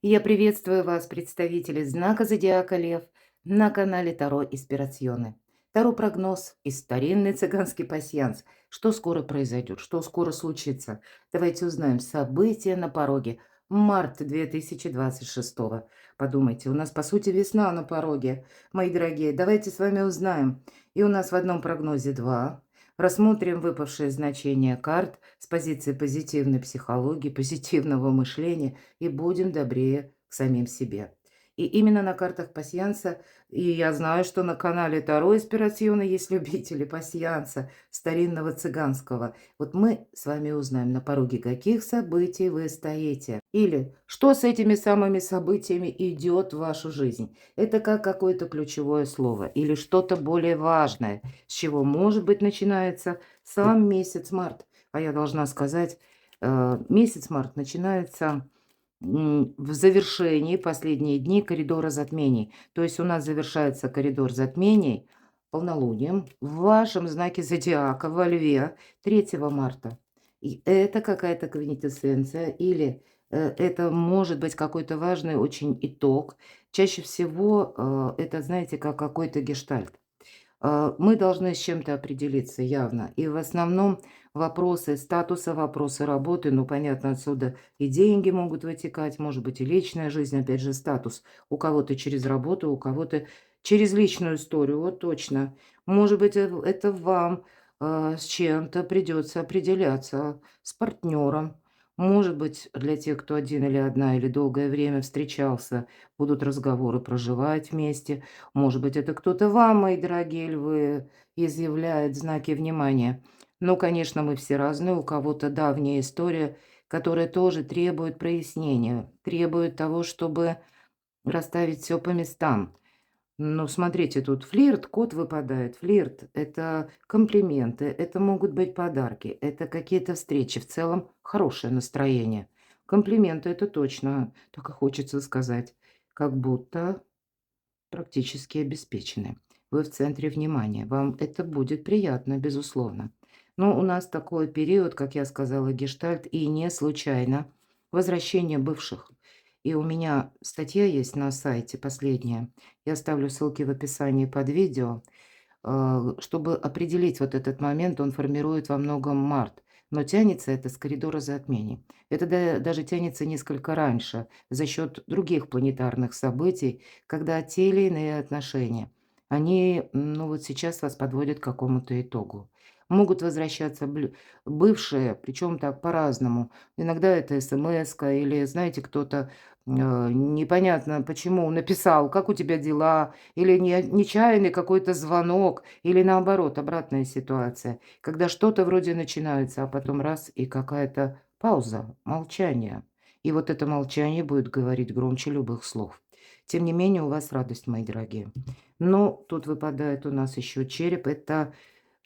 Я приветствую вас, представители знака Зодиака Лев, на канале Таро Инспирационы. Таро-прогноз и старинный цыганский пасьянс. Что скоро произойдет, что скоро случится? Давайте узнаем события на пороге. Март 2026. Подумайте, у нас, по сути, весна на пороге, мои дорогие. Давайте с вами узнаем. И у нас в одном прогнозе два. Рассмотрим выпавшие значения карт с позиции позитивной психологии, позитивного мышления и будем добрее к самим себе. И именно на картах пасьянса, и я знаю, что на канале Таро Инспирационы есть любители пасьянса, старинного цыганского. Вот мы с вами узнаем, на пороге каких событий вы стоите. Или что с этими самыми событиями идет в вашу жизнь. Это как какое-то ключевое слово или что-то более важное, с чего, может быть, начинается сам месяц март. А я должна сказать, месяц март начинается в завершении последние дни коридора затмений. То есть у нас завершается коридор затмений полнолунием в вашем знаке зодиака во Льве 3 марта. И это какая-то квинтэссенция или это может быть какой-то важный очень итог. Чаще всего это, знаете, как какой-то гештальт. Мы должны с чем-то определиться явно. И в основном вопросы статуса, вопросы работы, ну, понятно, отсюда и деньги могут вытекать, может быть, и личная жизнь, опять же, статус. У кого-то через работу, у кого-то через личную историю, вот точно. Может быть, это вам с чем-то придется определяться, с партнером. Может быть, для тех, кто один или одна, или долгое время встречался, будут разговоры проживать вместе. Может быть, это кто-то вам, мои дорогие львы, изъявляет знаки внимания. Но, конечно, мы все разные. У кого-то давняя история, которая тоже требует прояснения, требует того, чтобы расставить все по местам. Ну, смотрите, тут флирт, кот выпадает. Флирт– это комплименты, это могут быть подарки, это какие-то встречи. В целом, хорошее настроение. Комплименты– это точно, так и хочется сказать. Как будто практически обеспечены. Вы в центре внимания. Вам это будет приятно, безусловно. Но у нас такой период, как я сказала, гештальт, и не случайно возвращение бывших. И у меня статья есть на сайте, последняя. Я оставлю ссылки в описании под видео. Чтобы определить вот этот момент, он формирует во многом март. Но тянется это с коридора затмений. Это даже тянется несколько раньше, за счет других планетарных событий, когда те или иные отношения, они, ну вот сейчас вас подводят к какому-то итогу. Могут возвращаться бывшие, причем так по-разному. Иногда это смс-ка или, знаете, кто-то непонятно почему написал, как у тебя дела, или нечаянный какой-то звонок, или наоборот, обратная ситуация, когда что-то вроде начинается, а потом раз и какая-то пауза, молчание. И вот это молчание будет говорить громче любых слов. Тем не менее, у вас радость, мои дорогие. Но тут выпадает у нас еще череп. Это,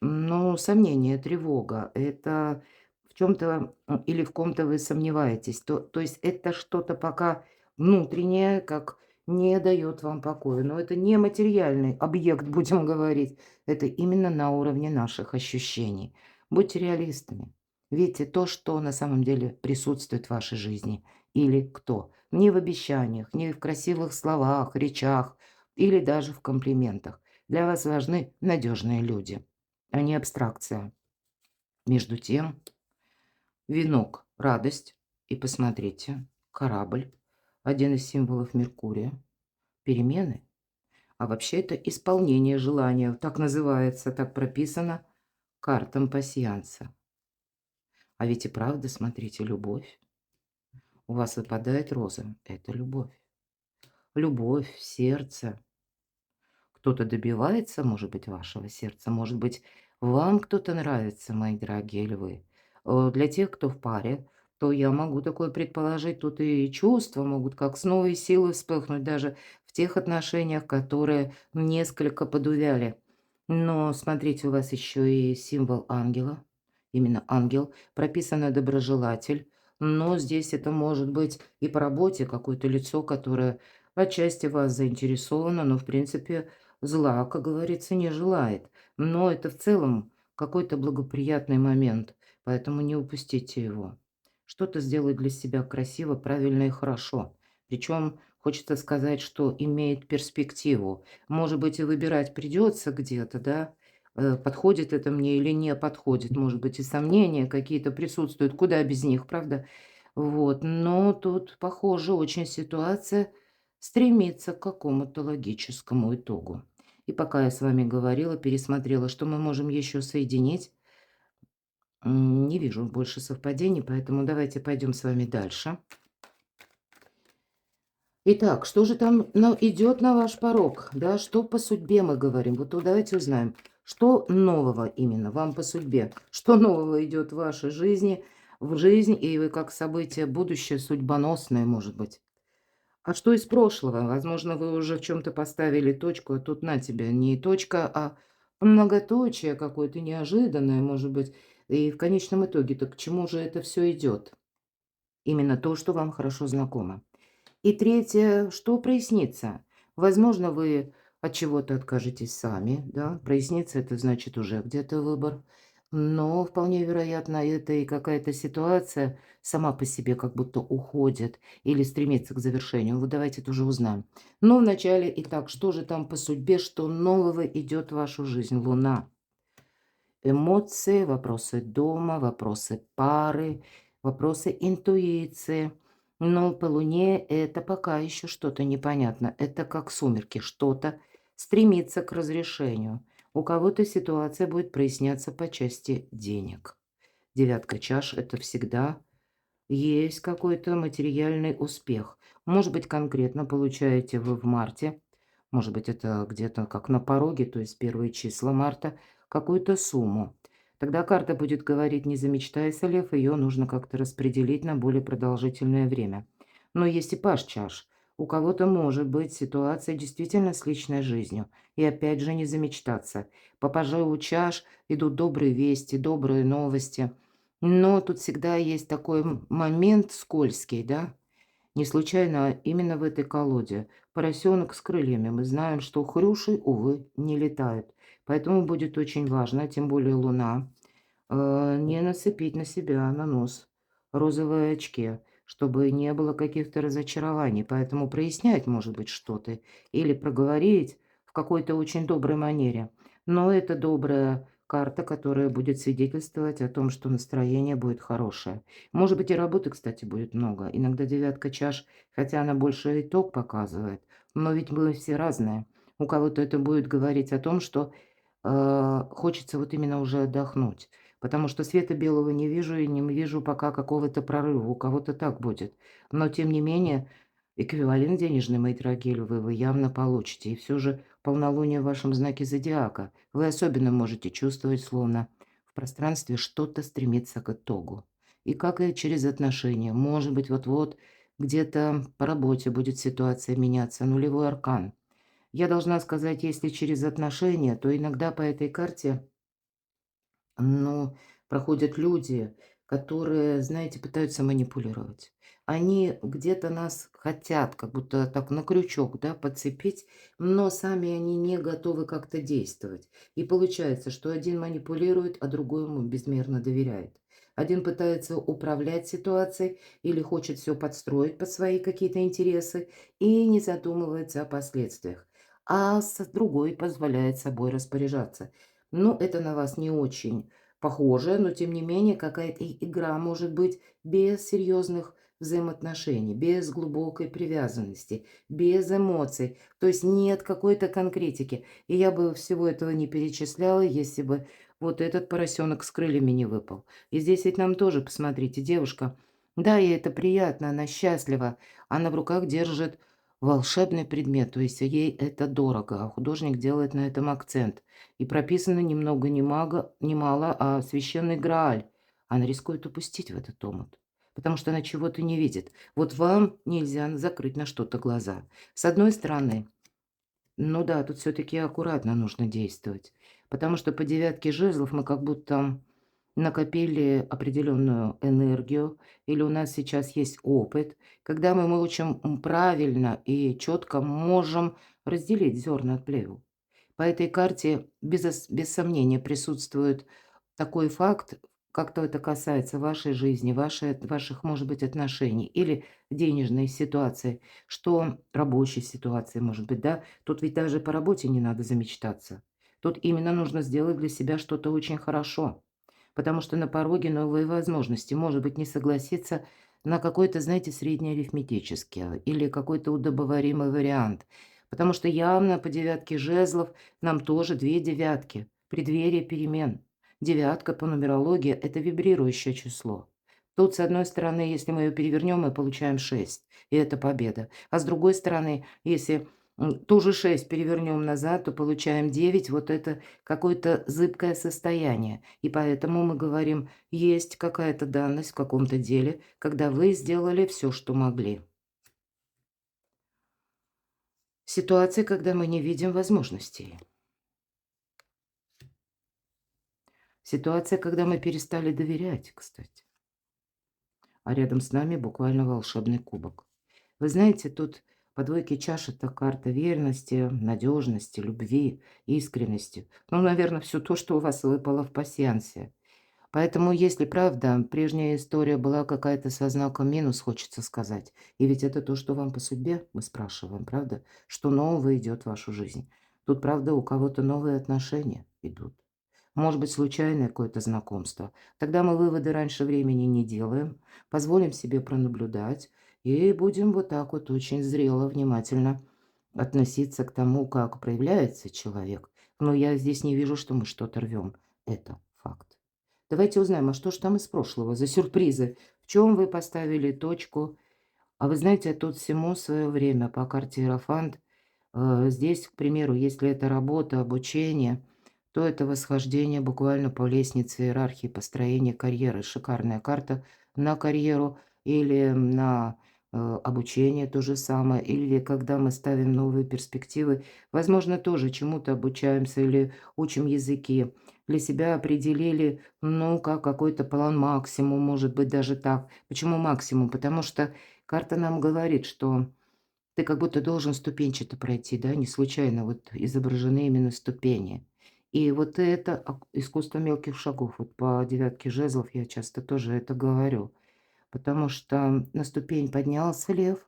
ну, сомнение, тревога. Это в чем-то или в ком-то вы сомневаетесь. То есть это что-то пока внутреннее, как не дает вам покоя. Но это не материальный объект, будем говорить. Это именно на уровне наших ощущений. Будьте реалистами. Видите то, что на самом деле присутствует в вашей жизни. Или кто. Не в обещаниях, не в красивых словах, речах или даже в комплиментах. Для вас важны надежные люди, а не абстракция. Между тем, венок– радость. И посмотрите, корабль– один из символов Меркурия. Перемены. А вообще это исполнение желания. Так называется, так прописано картам пасьянса. А ведь и правда, смотрите, любовь. У вас выпадает роза. Это любовь. Любовь, сердце. Кто-то добивается, может быть, вашего сердца. Может быть, вам кто-то нравится, мои дорогие львы. Для тех, кто в паре, то я могу такое предположить. Тут и чувства могут как с новой силой вспыхнуть даже в тех отношениях, которые несколько подувяли. Но смотрите, у вас еще и символ ангела. Именно ангел. Прописано доброжелатель. Но здесь это может быть и по работе какое-то лицо, которое отчасти вас заинтересовано, но в принципе зла, как говорится, не желает. Но это в целом какой-то благоприятный момент, поэтому не упустите его. Что-то сделать для себя красиво, правильно и хорошо. Причем хочется сказать, что имеет перспективу. Может быть, и выбирать придется где-то, да, подходит это мне или не подходит. Может быть, и сомнения какие-то присутствуют. Куда без них, правда? Вот. Но тут, похоже, очень ситуация стремится к какому-то логическому итогу. И пока я с вами говорила, пересмотрела, что мы можем еще соединить. Не вижу больше совпадений, поэтому давайте пойдем с вами дальше. Итак, что же там идет на ваш порог? Да, что по судьбе мы говорим? Вот то давайте узнаем, что нового именно вам по судьбе? Что нового идет в вашей жизни, в жизнь, и вы как событие будущее, судьбоносное, может быть? А что из прошлого? Возможно, вы уже в чем-то поставили точку, а тут на тебе не точка, а многоточие какое-то неожиданное, может быть. И в конечном итоге-то к чему же это все идет? Именно то, что вам хорошо знакомо. И третье, что прояснится? Возможно, вы от чего-то откажетесь сами, да, прояснится, это значит уже где-то выбор. Но вполне вероятно, это и какая-то ситуация сама по себе как будто уходит или стремится к завершению. Вот давайте тоже узнаем. Но вначале, итак, что же там по судьбе, что нового идет в вашу жизнь? Луна. Эмоции, вопросы дома, вопросы пары, вопросы интуиции. Но по Луне это пока еще что-то непонятно. Это как сумерки, что-то стремится к разрешению. У кого-то ситуация будет проясняться по части денег. Девятка чаш– это всегда есть какой-то материальный успех. Может быть, конкретно получаете вы в марте, может быть, это где-то как на пороге, то есть первые числа марта, какую-то сумму. Тогда карта будет говорить, не замечтайся, лев, ее нужно как-то распределить на более продолжительное время. Но есть и паш чаш. У кого-то может быть ситуация действительно с личной жизнью. И опять же не замечтаться. По пажу у чаш идут добрые вести, добрые новости – но тут всегда есть такой момент скользкий, да. Не случайно именно в этой колоде поросенок с крыльями. Мы знаем, что хрюши, увы, не летают. Поэтому будет очень важно, тем более луна, не нацепить на себя, на нос розовые очки, чтобы не было каких-то разочарований. Поэтому прояснять, может быть, что-то или проговорить в какой-то очень доброй манере. Но это добрая карта, которая будет свидетельствовать о том, что настроение будет хорошее. Может быть, и работы, кстати, будет много. Иногда девятка чаш, хотя она больше итог показывает, но ведь мы все разные. У кого-то это будет говорить о том, что хочется вот именно уже отдохнуть. Потому что света белого не вижу и не вижу пока какого-то прорыва. У кого-то так будет. Но тем не менее, эквивалент денежный, мои дорогие львы, вы явно получите. И все же полнолуние в вашем знаке зодиака. Вы особенно можете чувствовать, словно в пространстве что-то стремится к итогу. И как и через отношения. Может быть, вот-вот где-то по работе будет ситуация меняться. Нулевой аркан. Я должна сказать, если через отношения, то иногда по этой карте ну, проходят люди, которые, знаете, пытаются манипулировать. Они где-то нас хотят как будто так на крючок, да, подцепить, но сами они не готовы как-то действовать. И получается, что один манипулирует, а другой ему безмерно доверяет. Один пытается управлять ситуацией или хочет все подстроить под свои какие-то интересы и не задумывается о последствиях. А другой позволяет собой распоряжаться. Ну, это на вас не очень похоже, но тем не менее какая-то игра может быть без серьезных взаимоотношений, без глубокой привязанности, без эмоций. То есть нет какой-то конкретики. И я бы всего этого не перечисляла, если бы вот этот поросенок с крыльями не выпал. И здесь ведь нам тоже, посмотрите, девушка, да, ей это приятно, она счастлива, она в руках держит волшебный предмет, то есть ей это дорого, а художник делает на этом акцент. И прописано ни много ни мало, а священный Грааль. Она рискует упустить в этот омут, потому что она чего-то не видит. Вот вам нельзя закрыть на что-то глаза. С одной стороны, ну да, тут все-таки аккуратно нужно действовать, потому что по девятке жезлов мы как будто накопили определенную энергию, или у нас сейчас есть опыт, когда мы очень правильно и четко можем разделить зерна от плевел. По этой карте без сомнения присутствует такой факт, как-то это касается вашей жизни, ваших, может быть, отношений или денежной ситуации, что рабочей ситуации, может быть, да. Тут ведь даже по работе не надо замечтаться. Тут именно нужно сделать для себя что-то очень хорошо, потому что на пороге новые возможности. Может быть, не согласиться на какой-то, знаете, среднеарифметический или какой-то удобоваримый вариант. Потому что явно по девятке жезлов нам тоже две девятки. Преддверие перемен. Девятка по нумерологии – это вибрирующее число. Тут, с одной стороны, если мы ее перевернем, мы получаем 6, и это победа. А с другой стороны, если ту же 6 перевернем назад, то получаем 9. Вот это какое-то зыбкое состояние. И поэтому мы говорим, есть какая-то данность в каком-то деле, когда вы сделали все, что могли. Ситуации, когда мы не видим возможностей. Ситуация, когда мы перестали доверять, кстати. А рядом с нами буквально волшебный кубок. Вы знаете, тут по двойке чаш это карта верности, надежности, любви, искренности. Ну, наверное, все то, что у вас выпало в пасьянсе. Поэтому, если правда, прежняя история была какая-то со знаком минус, хочется сказать. И ведь это то, что вам по судьбе, мы спрашиваем, правда? Что нового идет в вашу жизнь? Тут, правда, у кого-то новые отношения идут. Может быть, случайное какое-то знакомство. Тогда мы выводы раньше времени не делаем, позволим себе пронаблюдать и будем вот так вот очень зрело, внимательно относиться к тому, как проявляется человек. Но я здесь не вижу, что мы что-то рвем. Это факт. Давайте узнаем, а что ж там из прошлого за сюрпризы? В чем вы поставили точку? А вы знаете, тут всему свое время по карте Иерофант. Здесь, к примеру, если это работа, обучение, то это восхождение буквально по лестнице иерархии построения карьеры. Шикарная карта на карьеру или на обучение то же самое, или когда мы ставим новые перспективы, возможно, тоже чему-то обучаемся или учим языки. Для себя определили, ну, как какой-то план максимум, может быть, даже так. Почему максимум? Потому что карта нам говорит, что ты как будто должен ступенчато пройти, да, не случайно вот изображены именно ступени. И вот это искусство мелких шагов. Вот по девятке жезлов я часто тоже это говорю. Потому что на ступень поднялся лев,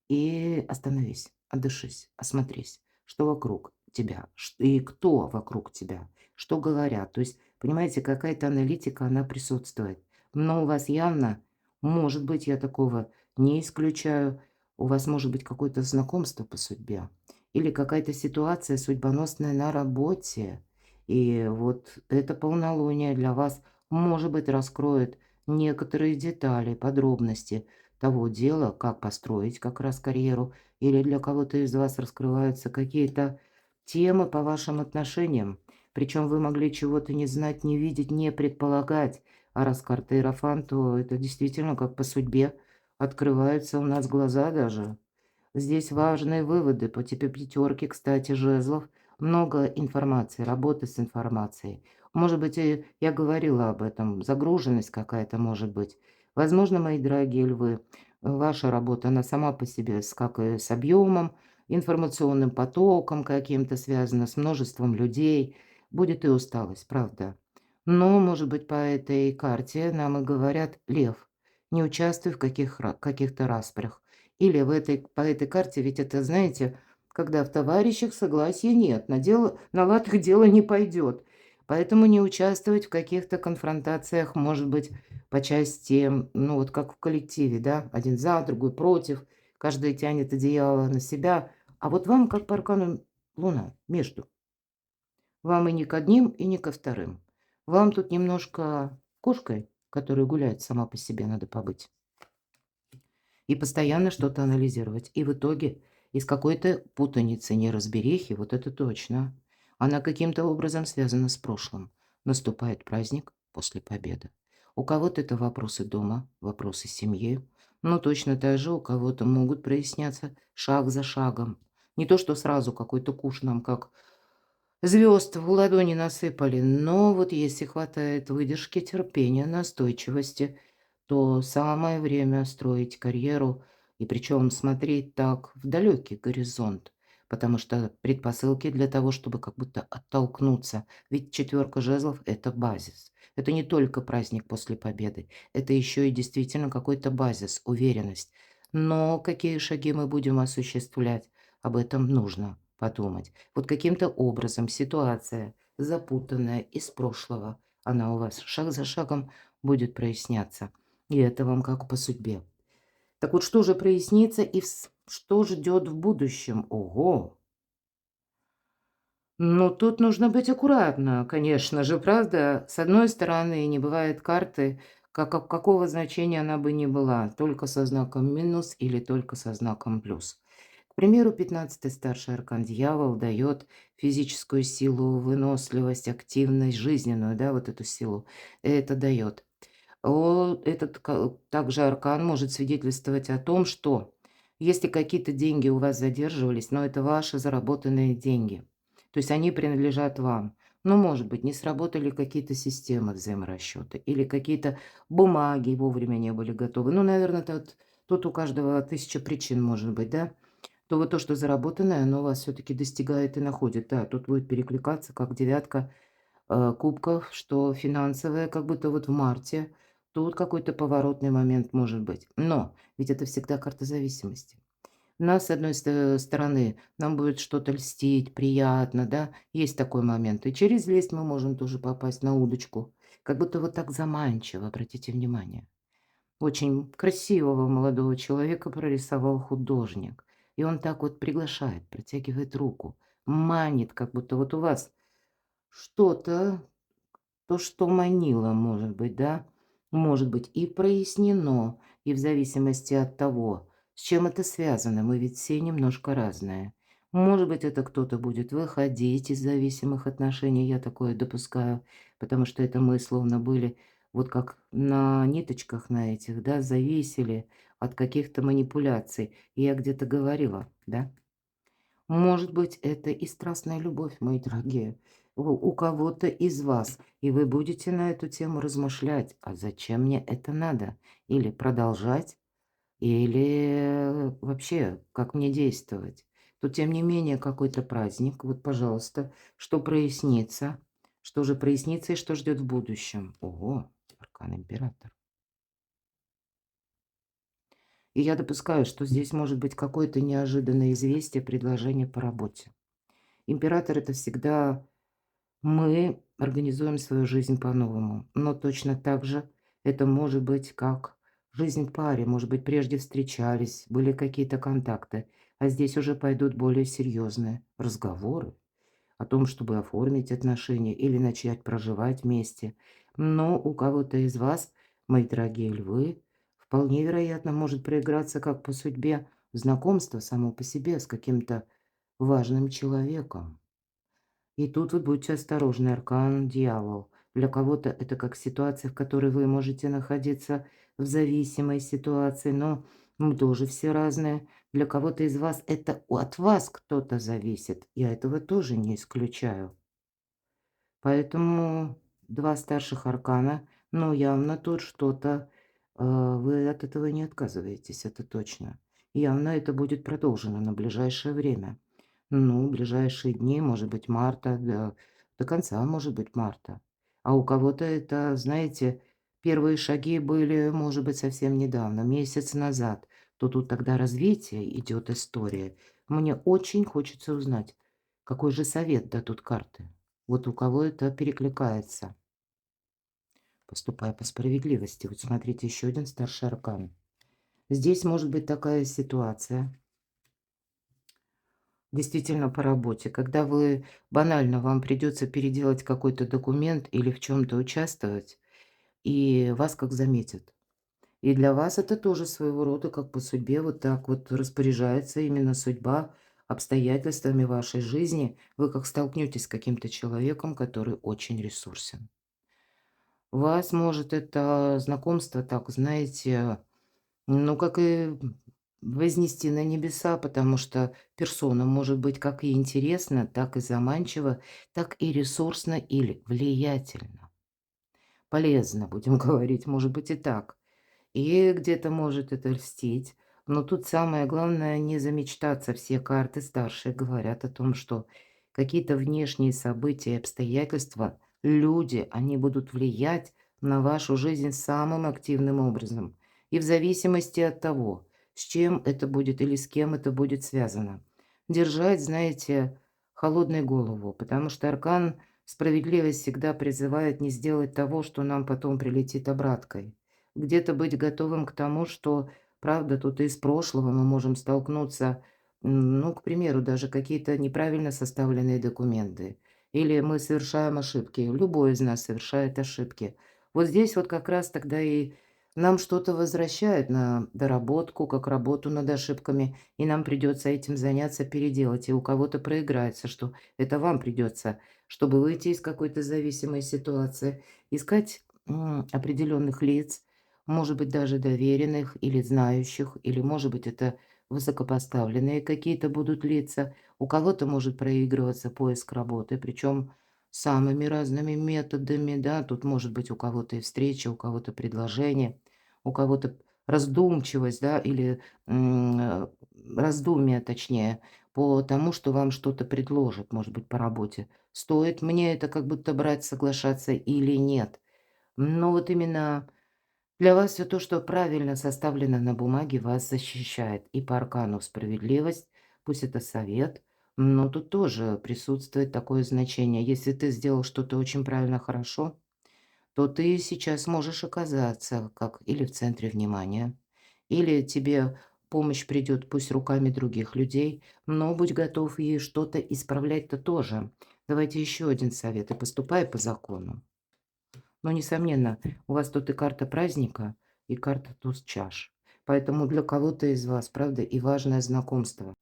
и остановись, отдышись, осмотрись, что вокруг тебя, и кто вокруг тебя, что говорят. То есть, понимаете, какая-то аналитика, она присутствует. Но у вас явно, может быть, я такого не исключаю, у вас может быть какое-то знакомство по судьбе или какая-то ситуация судьбоносная на работе. И вот это полнолуние для вас, может быть, раскроет некоторые детали, подробности того дела, как построить как раз карьеру, или для кого-то из вас раскрываются какие-то темы по вашим отношениям. Причем вы могли чего-то не знать, не видеть, не предполагать. А раз карта Иерофант, то это действительно как по судьбе. Открываются у нас глаза даже. Здесь важные выводы по типу пятерки, кстати, жезлов. Много информации, работы с информацией. Может быть, и я говорила об этом, загруженность какая-то может быть. Возможно, мои дорогие львы, ваша работа, она сама по себе как и с объемом, информационным потоком каким-то связана, с множеством людей. Будет и усталость, правда. Но, может быть, по этой карте нам и говорят, лев, не участвуй в каких-то распрях. Или по этой карте, ведь это, знаете, когда в товарищах согласия нет, на лад их дело не пойдет. Поэтому не участвовать в каких-то конфронтациях, может быть, по части, ну вот как в коллективе, да, один за, другой против, каждый тянет одеяло на себя. А вот вам, как по аркану Луна, между. Вам и не к одним, и не ко вторым. Вам тут немножко кошкой, которая гуляет сама по себе, надо побыть. И постоянно что-то анализировать. И в итоге из какой-то путаницы, неразберихи, вот это точно, она каким-то образом связана с прошлым. Наступает праздник после победы. У кого-то это вопросы дома, вопросы семьи. Но точно так же у кого-то могут проясняться шаг за шагом. Не то, что сразу какой-то куш нам как звезд в ладони насыпали, но вот если хватает выдержки, терпения, настойчивости, то самое время строить карьеру, и причем смотреть так в далекий горизонт. потому что предпосылки для того, чтобы как будто оттолкнуться. Ведь четверка жезлов– это базис. Это не только праздник после победы, это еще и действительно какой-то базис, уверенность. Но какие шаги мы будем осуществлять, об этом нужно подумать. Вот каким-то образом ситуация, запутанная из прошлого, она у вас шаг за шагом будет проясняться. И это вам как по судьбе. Так вот, что же прояснится и что ждет в будущем? Ого! Ну, тут нужно быть аккуратно, конечно же, правда? С одной стороны, не бывает карты, какого значения она бы ни была, только со знаком минус или только со знаком плюс. К примеру, 15-й старший аркан дьявол дает физическую силу, выносливость, активность, жизненную, да, вот эту силу. Это дает. Этот также аркан может свидетельствовать о том, что если какие-то деньги у вас задерживались, но это ваши заработанные деньги, то есть они принадлежат вам. Ну, может быть, не сработали какие-то системы взаиморасчета или какие-то бумаги вовремя не были готовы. Ну, наверное, тут у каждого тысяча причин может быть, да? То вот то, что заработанное, оно вас все-таки достигает и находит. Да, тут будет перекликаться как девятка кубков, что финансовое, как будто вот в марте, тут какой-то поворотный момент может быть. Но ведь это всегда карта зависимости. Нас, с одной стороны, нам будет что-то льстить, приятно, да, есть такой момент. И через лесть мы можем тоже попасть на удочку. Как будто вот так заманчиво, обратите внимание. Очень красивого молодого человека прорисовал художник. И он так вот приглашает, протягивает руку, манит, как будто вот у вас что-то то, что манило, может быть, да? Может быть и прояснено, и в зависимости от того, с чем это связано, мы ведь все немножко разные. Может быть, это кто-то будет выходить из зависимых отношений, я такое допускаю, потому что это мы словно были вот как на ниточках на этих, да, зависели от каких-то манипуляций. И я где-то говорила, да? Может быть, это и страстная любовь, мои дорогие, у кого-то из вас, и вы будете на эту тему размышлять, а зачем мне это надо? Или продолжать, или вообще, как мне действовать? Тут, тем не менее, какой-то праздник, вот, пожалуйста, что прояснится, что же прояснится и что ждет в будущем? Ого, аркан император. И я допускаю, что здесь может быть какое-то неожиданное известие, предложение по работе. Император– это всегда мы организуем свою жизнь по-новому. Но точно так же это может быть как жизнь в паре. Может быть, прежде встречались, были какие-то контакты, а здесь уже пойдут более серьезные разговоры о том, чтобы оформить отношения или начать проживать вместе. Но у кого-то из вас, мои дорогие львы, вполне вероятно может проиграться как по судьбе знакомство само по себе с каким-то важным человеком. И тут вот будьте осторожны, аркан дьявол. Для кого-то это как ситуация, в которой вы можете находиться в зависимой ситуации, но мы тоже все разные. Для кого-то из вас это от вас кто-то зависит. Я этого тоже не исключаю. Поэтому 2 старших аркана, но явно тут что-то, вы от этого не отказываетесь, это точно. Явно это будет продолжено на ближайшее время. Ну, ближайшие дни, может быть, марта, до конца, может быть, марта. А у кого-то это, знаете, первые шаги были, может быть, совсем недавно, месяц назад. То тут тогда развитие идет история. Мне очень хочется узнать, какой же совет дадут карты. Вот у кого это перекликается, поступая по справедливости. Вот смотрите, еще один старший аркан. Здесь может быть такая ситуация, действительно по работе, когда вы банально, вам придется переделать какой-то документ или в чем-то участвовать, и вас как заметят. И для вас это тоже своего рода как по судьбе вот так вот распоряжается именно судьба обстоятельствами вашей жизни. Вы как столкнетесь с каким-то человеком, который очень ресурсен. Вас может это знакомство так, знаете, ну, как и вознести на небеса, потому что персона может быть как и интересна, так и заманчива, так и ресурсна или влиятельна. Полезно, будем говорить, может быть и так. И где-то может это льстить, Но тут самое главное не замечтаться. Все карты старшие говорят о том, что какие-то внешние события и обстоятельства, люди, они будут влиять на вашу жизнь самым активным образом. И в зависимости от того, с чем это будет или с кем это будет связано. Держать, знаете, холодную голову, потому что аркан справедливость всегда призывает не сделать того, что нам потом прилетит обраткой. Где-то быть готовым к тому, что правда, тут и из прошлого мы можем столкнуться, ну, к примеру, даже какие-то неправильно составленные документы. Или мы совершаем ошибки. Любой из нас совершает ошибки. Вот здесь вот как раз тогда и нам что-то возвращают на доработку, как работу над ошибками, и нам придется этим заняться, переделать. И у кого-то проиграется, что это вам придется, чтобы выйти из какой-то зависимой ситуации, искать определенных лиц, может быть, даже доверенных или знающих, или, может быть, это высокопоставленные какие-то будут лица. У кого-то может проигрываться поиск работы, причем самыми разными методами, да. Тут может быть у кого-то и встреча, у кого-то предложение, у кого-то раздумчивость, да, или раздумие, точнее, по тому, что вам что-то предложат, может быть, по работе. Стоит мне это как будто брать, соглашаться или нет? Но вот именно для вас все то, что правильно составлено на бумаге, вас защищает. И по аркану справедливость, пусть это совет, но тут тоже присутствует такое значение. Если ты сделал что-то очень правильно, хорошо, то ты сейчас можешь оказаться как или в центре внимания, или тебе помощь придет, пусть руками других людей, но будь готов и что-то исправлять-то тоже. Давайте еще один совет, и поступай по закону. Но, несомненно, у вас тут и карта праздника, и карта туз чаш. Поэтому для кого-то из вас, правда, и важное знакомство.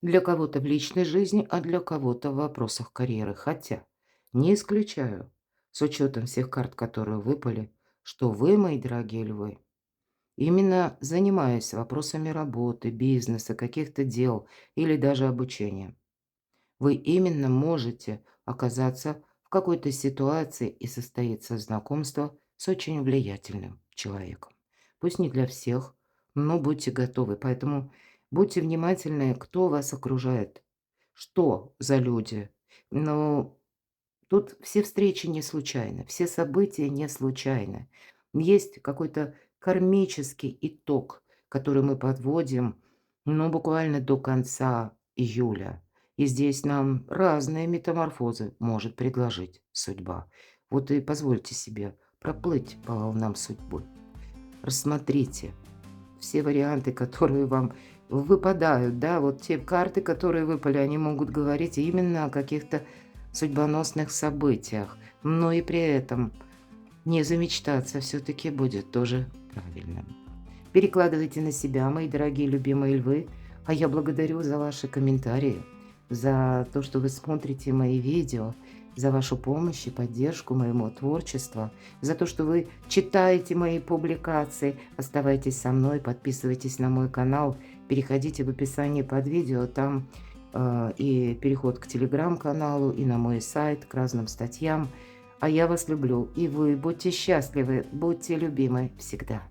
Для кого-то в личной жизни, а для кого-то в вопросах карьеры. Хотя, не исключаю, с учетом всех карт, которые выпали, что вы, мои дорогие львы, именно занимаясь вопросами работы, бизнеса, каких-то дел или даже обучения, вы именно можете оказаться в какой-то ситуации и состоится знакомство с очень влиятельным человеком. Пусть не для всех, но будьте готовы. Поэтому будьте внимательны, кто вас окружает, что за люди. Но тут все встречи не случайны, все события не случайны. Есть какой-то кармический итог, который мы подводим, ну, буквально до конца июля. И здесь нам разные метаморфозы может предложить судьба. Вот и позвольте себе проплыть по волнам судьбы. Рассмотрите все варианты, которые вам выпадают, да, вот те карты, которые выпали, они могут говорить именно о каких-то судьбоносных событиях, но и при этом не замечтаться все-таки будет тоже правильно. Перекладывайте на себя, мои дорогие любимые львы, а я благодарю за ваши комментарии, за то, что вы смотрите мои видео, за вашу помощь и поддержку моему творчеству, за то, что вы читаете мои публикации. Оставайтесь со мной, подписывайтесь на мой канал, переходите в описание под видео, там и переход к телеграм-каналу, и на мой сайт, к разным статьям. А я вас люблю, и вы будьте счастливы, будьте любимы всегда.